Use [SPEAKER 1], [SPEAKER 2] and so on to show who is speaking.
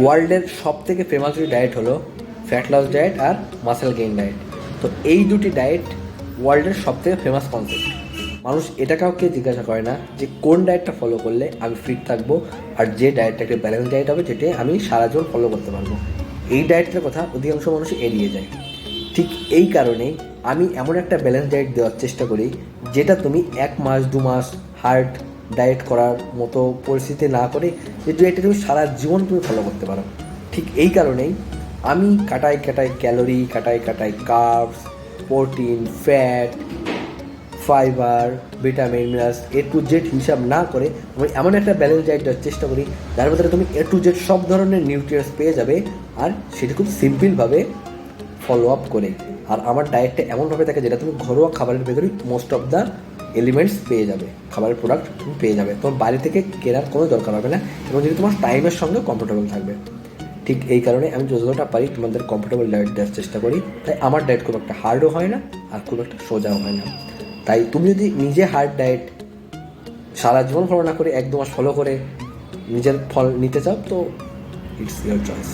[SPEAKER 1] ওয়ার্ল্ডের সব থেকে ফেমাস দুটি ডায়েট হলো ফ্যাট লস ডায়েট আর মাসেল গেইন ডায়েট। তো এই দুটি ডায়েট ওয়ার্ল্ডের সব থেকে ফেমাস কনসেপ্ট। মানুষ এটা কাউকে জিজ্ঞাসা করে না যে কোন ডায়েটটা ফলো করলে আমি ফিট থাকবো, আর যে ডায়েটটা একটা ব্যালেন্স ডায়েট হবে যেটা আমি সারা জীবন ফলো করতে পারবো। এই ডায়েটের কথা অধিকাংশ মানুষ এড়িয়ে যায়। ঠিক এই কারণেই আমি এমন একটা ব্যালেন্স ডায়েট দেওয়ার চেষ্টা করি যেটা তুমি 1 মাস 2 মাস হার্ড ডায়েট করার মতো পরিস্থিতি না করে যেহেতু এটা তুমি সারা জীবন তুমি ফলো করতে পারো। ঠিক এই কারণেই আমি কাটাই কাটাই ক্যালোরি, কাটাই কাটাই carbs, protein, fat, fibre, vitamin, minerals A to Z হিসাব না করে আমি এমন একটা ব্যালেন্স ডায়েট দেওয়ার চেষ্টা করি যার ভিতরে তুমি A to Z সব ধরনের নিউট্রিয়েন্টস পেয়ে যাবে, আর সেটা খুব সিম্পলভাবে ফলো আপ করে। আর আমার ডায়েটটা এমনভাবে থাকে যেটা তুমি ঘরোয়া খাবারের ভেতরেই মোস্ট অফ দ্য এলিমেন্টস পেয়ে যাবে, খাবারের প্রোডাক্ট তুমি পেয়ে যাবে, তোমার বাইরে থেকে কেনার কোনো দরকার হবে না, এবং যদি তোমার টাইমের সঙ্গে কমফোর্টেবল থাকবে। ঠিক এই কারণে আমি যতটা পারি তোমাদের কমফোর্টেবল ডায়েট দেওয়ার চেষ্টা করি। তাই আমার ডায়েট খুব একটা হার্ডও হয় না আর খুব একটা সোজাও হয় না। তাই তুমি যদি নিজে হার্ড ডায়েট সারা জীবন ফলো না করে 1-2 মাস ফলো করে নিজের ফল নিতে চাও তো ইটস ইয়োর চয়েস।